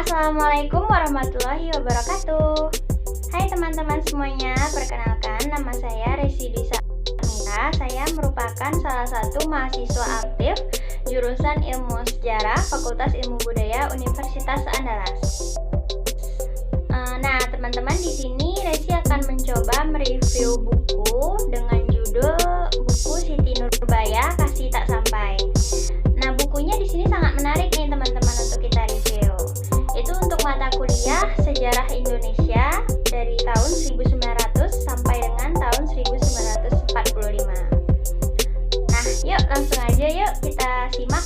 Assalamualaikum warahmatullahi wabarakatuh. Hai teman-teman semuanya, perkenalkan nama saya Resi Disa Amira. Saya merupakan salah satu mahasiswa aktif jurusan Ilmu Sejarah Fakultas Ilmu Budaya Universitas Andalas. Nah, teman-teman, di sini Resi akan mencoba mereview buku dengan judul buku Siti Nurbaya Kasih Tak Sampai. Nah, bukunya di sini sangat menarik nih teman-teman untuk kita review. Itu untuk mata kuliah Sejarah Indonesia dari tahun 1900 sampai dengan tahun 1945. Nah, yuk langsung aja yuk kita simak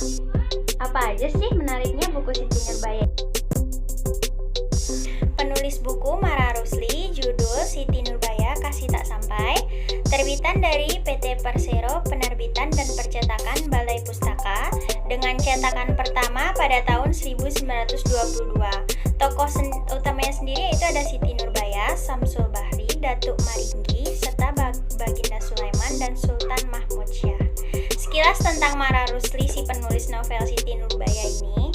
apa aja sih menariknya buku Siti Nurbaya. Penulis buku Mara Rusli, judul Siti Nurbaya Kasih Tak Sampai, terbitan dari PT Persero Penerbitan dan Percetakan Balai Pustaka dengan cetakan pertama pada tahun 1922. Tokoh utamanya sendiri yaitu ada Siti Nurbaya, Samsul Bahri, Datuk Maringgi, serta Baginda Sulaiman dan Sultan Mahmud Syah. Sekilas tentang Mara Rusli, si penulis novel Siti Nurbaya ini.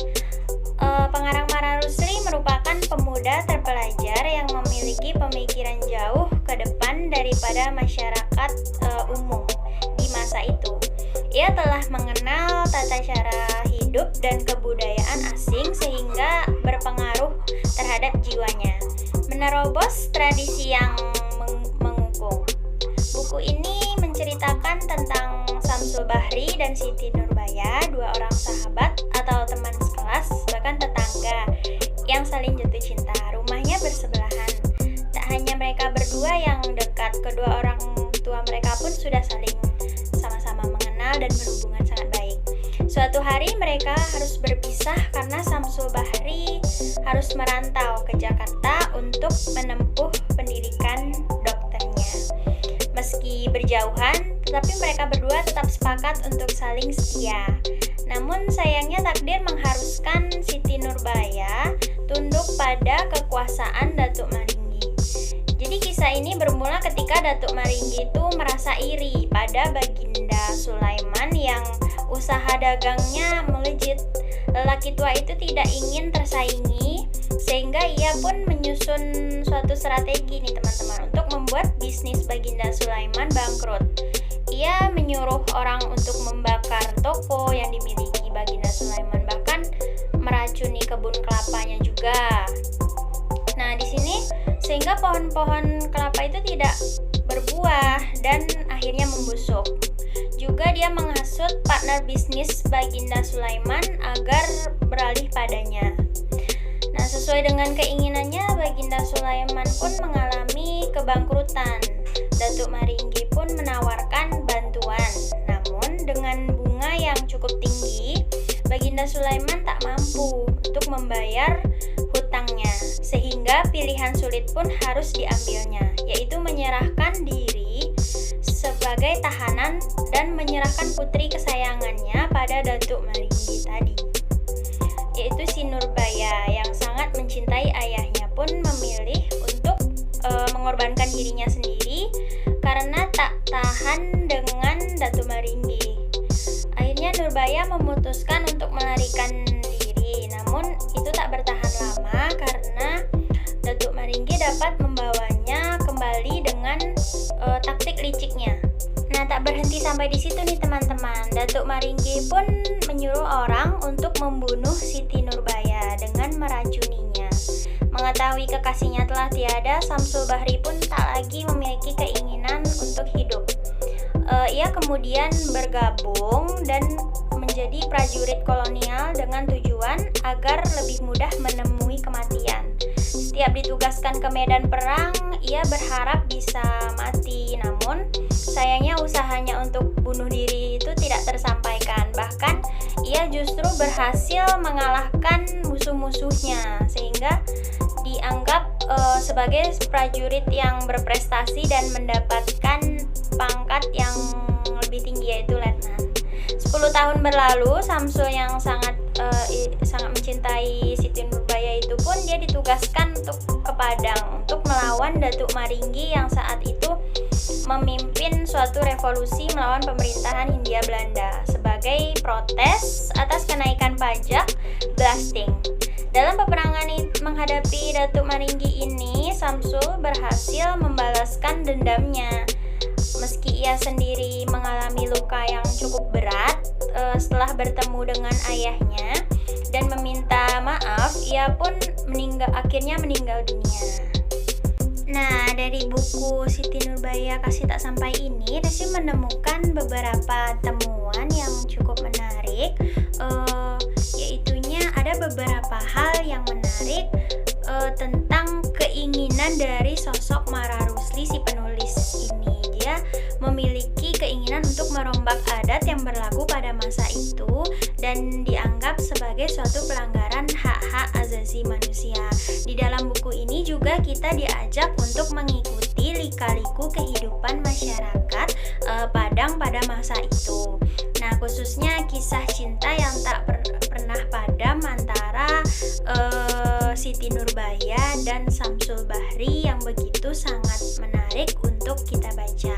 Pengarang Mara Rusli merupakan pemuda terpelajar yang memiliki pemikiran jauh ke depan daripada masyarakat umum di masa itu. Ia telah mengenal tata cara hidup dan kebudayaan asing sehingga berpengaruh terhadap jiwanya, menerobos tradisi yang mengukung. Buku ini menceritakan tentang Samsul Bahri dan Siti Nurbaya, dua orang sahabat atau teman sekelas, bahkan tetangga yang saling jatuh cinta. Rumahnya bersebelahan. Tak hanya mereka berdua yang dekat, kedua orang tua mereka pun sudah saling sama-sama mengenal dan berhubungan sangat baik. Suatu hari mereka harus berpisah karena Samsul Bahri harus merantau ke Jakarta untuk menempuh pendidikan dokternya. Meski berjauhan, tetapi mereka berdua tetap sepakat untuk saling setia. Namun sayangnya takdir mengharuskan Siti Nurbaya tunduk pada kekuasaan Datuk Maringgi. Jadi kisah ini bermula ketika Datuk Maringgi itu merasa iri pada Baginda Sulaiman yang usaha dagangnya melejit. Lelaki tua itu tidak ingin tersaingi, sehingga ia pun menyusun suatu strategi nih teman-teman untuk membuat bisnis Baginda Sulaiman bangkrut. Ia menyuruh orang untuk membakar toko yang dimiliki Baginda Sulaiman, bahkan meracuni kebun kelapanya juga. Nah, di sini sehingga pohon-pohon kelapa itu tidak berbuah dan akhirnya membusuk. Juga dia menghasut partner bisnis Baginda Sulaiman agar beralih padanya. Nah, sesuai dengan keinginannya, Baginda Sulaiman pun mengalami kebangkrutan. Datuk Maringgi pun menawarkan bantuan. Namun dengan bunga yang cukup tinggi, Baginda Sulaiman tak mampu untuk membayar hutangnya. Sehingga pilihan sulit pun harus diambilnya, yaitu menyerahkan diri sebagai tahanan dan menyerahkan putri kesayangannya pada Datuk Maringgi tadi, yaitu si Nurbaya yang sangat mencintai ayahnya pun memilih untuk mengorbankan dirinya sendiri karena tak tahan dengan Datuk Maringgi. Akhirnya Nurbaya memutuskan untuk melarikan diri, namun itu tak bertahan lama karena Datuk Maringgi dapat membawanya kembali dengan taktik liciknya. Nah, tak berhenti sampai di situ nih teman-teman. Datuk Maringgi pun menyuruh orang untuk membunuh Siti Nurbaya dengan meracuninya. Mengetahui kekasihnya telah tiada, Samsul Bahri pun tak lagi memiliki keinginan untuk hidup. Ia kemudian bergabung dan menjadi prajurit kolonial dengan tujuan agar lebih mudah menemui kematian. Setiap ditugaskan ke medan perang, ia berharap bisa mati. Namun, sayangnya usahanya untuk bunuh diri itu tidak tersampaikan. Bahkan, ia justru berhasil mengalahkan musuh-musuhnya, sehingga dianggap sebagai prajurit yang berprestasi dan mendapatkan pangkat yang lebih tinggi, yaitu letnan. 10 tahun berlalu, Samsul yang sangat mencintai Siti Nurbaya itu pun dia ditugaskan untuk ke Padang untuk melawan Datuk Maringgi yang saat itu memimpin suatu revolusi melawan pemerintahan Hindia Belanda sebagai protes atas kenaikan pajak blasting. Dalam peperangan menghadapi Datuk Maringgi ini, Samsul berhasil membalaskan dendamnya. Meski ia sendiri mengalami luka yang cukup berat setelah bertemu dengan ayahnya dan meminta maaf, ia pun akhirnya meninggal dunia. Nah, dari buku Siti Nurbaya Kasih Tak Sampai ini, Resi menemukan beberapa temuan yang cukup menarik, yaitunya ada beberapa hal yang menarik tentang keinginan dari sosok Mara Rusli, si penulis ini. Dia memiliki keinginan untuk merombak adat yang berlaku pada masa itu dan dianggap sebagai suatu pelanggaran hak-hak asasi manusia. Di dalam buku ini juga kita diajak untuk mengikuti lika-liku kehidupan masyarakat Padang pada masa itu. Nah, khususnya kisah cinta yang tak pernah padam antara Siti Nurbaya dan Samsul Bahri yang begitu sangat menarik untuk kita baca.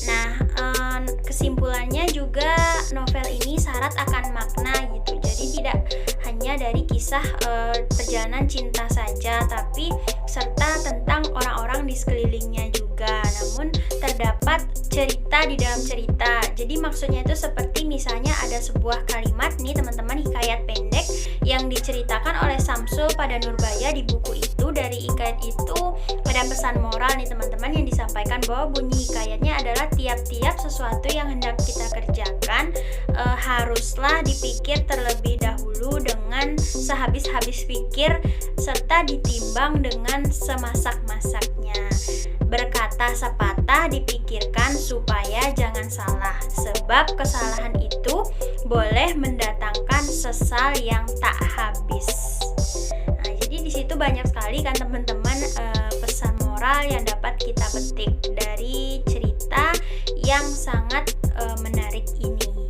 Nah, kesimpulannya juga novel ini syarat akan makna gitu. Jadi tidak hanya dari kisah perjalanan cinta saja, tapi serta tentang orang-orang di sekelilingnya juga. Namun terdapat cerita di dalam cerita. Jadi maksudnya itu seperti misalnya ada sebuah kalimat nih teman-teman, hikayat pendek yang diceritakan oleh Samsul pada Nurbaya di buku itu. Dari hikayat itu ada pesan moral nih teman-teman yang disampaikan, bahwa bunyi hikayatnya adalah tiap-tiap sesuatu yang hendak kita kerjakan haruslah dipikir terlebih dahulu dengan sehabis-habis pikir serta ditimbang dengan semasak-masaknya. Berkata sepatah dipikirkan supaya jangan salah, sebab kesalahan itu boleh mendatangkan sesal yang tak habis. Nah, jadi di situ banyak sekali kan teman-teman pesan moral yang dapat kita petik dari cerita yang sangat menarik ini.